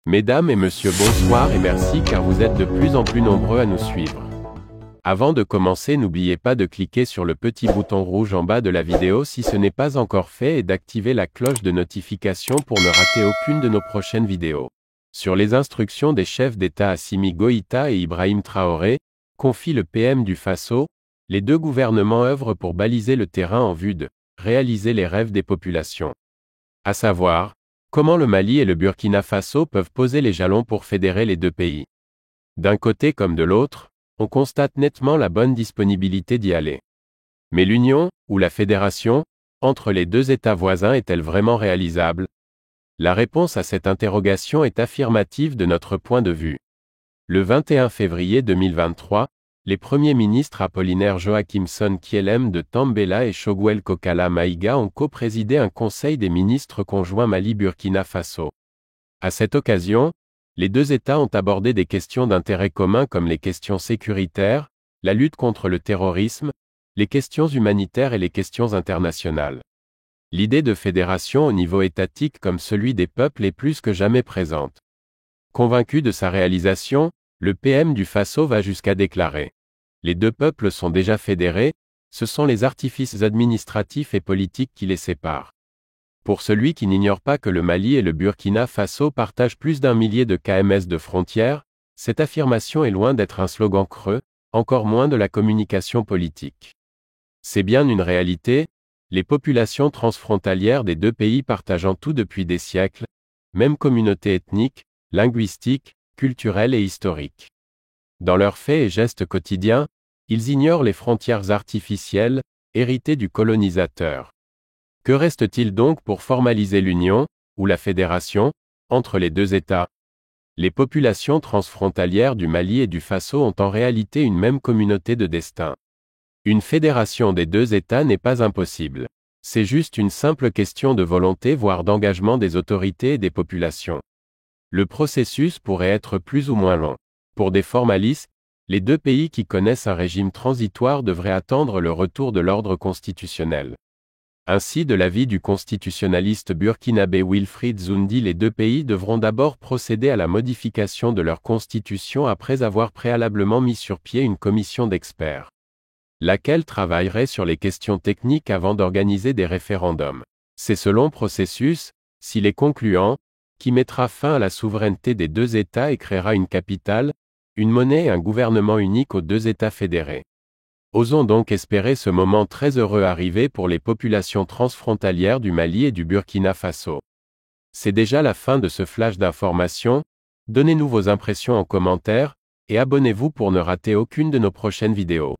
Mesdames et messieurs, bonsoir et merci car vous êtes de plus en plus nombreux à nous suivre. Avant de commencer, n'oubliez pas de cliquer sur le petit bouton rouge en bas de la vidéo si ce n'est pas encore fait et d'activer la cloche de notification pour ne rater aucune de nos prochaines vidéos. Sur les instructions des chefs d'État Assimi Goïta et Ibrahim Traoré, confie le PM du Faso, les deux gouvernements œuvrent pour baliser le terrain en vue de réaliser les rêves des populations. À savoir, comment le Mali et le Burkina Faso peuvent poser les jalons pour fédérer les deux pays. D'un côté comme de l'autre, on constate nettement la bonne disponibilité d'y aller. Mais l'union, ou la fédération, entre les deux États voisins est-elle vraiment réalisable? La réponse à cette interrogation est affirmative de notre point de vue. Le 21 février 2023, les premiers ministres Apollinaire Joachimson Kielem de Tambela et Choguel Kokala Maïga ont co-présidé un conseil des ministres conjoints Mali-Burkina Faso. À cette occasion, les deux États ont abordé des questions d'intérêt commun comme les questions sécuritaires, la lutte contre le terrorisme, les questions humanitaires et les questions internationales. L'idée de fédération au niveau étatique comme celui des peuples est plus que jamais présente. Convaincu de sa réalisation, le PM du Faso va jusqu'à déclarer: les deux peuples sont déjà fédérés, ce sont les artifices administratifs et politiques qui les séparent. Pour celui qui n'ignore pas que le Mali et le Burkina Faso partagent plus d'1 millier de km de frontières, cette affirmation est loin d'être un slogan creux, encore moins de la communication politique. C'est bien une réalité, les populations transfrontalières des deux pays partageant tout depuis des siècles, même communauté ethnique, linguistique, culturelle et historique. Dans leurs faits et gestes quotidiens, ils ignorent les frontières artificielles, héritées du colonisateur. Que reste-t-il donc pour formaliser l'union, ou la fédération, entre les deux États? Les populations transfrontalières du Mali et du Faso ont en réalité une même communauté de destin. Une fédération des deux États n'est pas impossible. C'est juste une simple question de volonté voire d'engagement des autorités et des populations. Le processus pourrait être plus ou moins long. Pour des formalistes, les deux pays qui connaissent un régime transitoire devraient attendre le retour de l'ordre constitutionnel. Ainsi, de l'avis du constitutionnaliste burkinabé Wilfried Zoundi, les deux pays devront d'abord procéder à la modification de leur constitution après avoir préalablement mis sur pied une commission d'experts, laquelle travaillerait sur les questions techniques avant d'organiser des référendums. C'est ce long processus, s'il est concluant, qui mettra fin à la souveraineté des deux États et créera une capitale, une monnaie et un gouvernement unique aux deux États fédérés. Osons donc espérer ce moment très heureux arriver pour les populations transfrontalières du Mali et du Burkina Faso. C'est déjà la fin de ce flash d'information, donnez-nous vos impressions en commentaire, et abonnez-vous pour ne rater aucune de nos prochaines vidéos.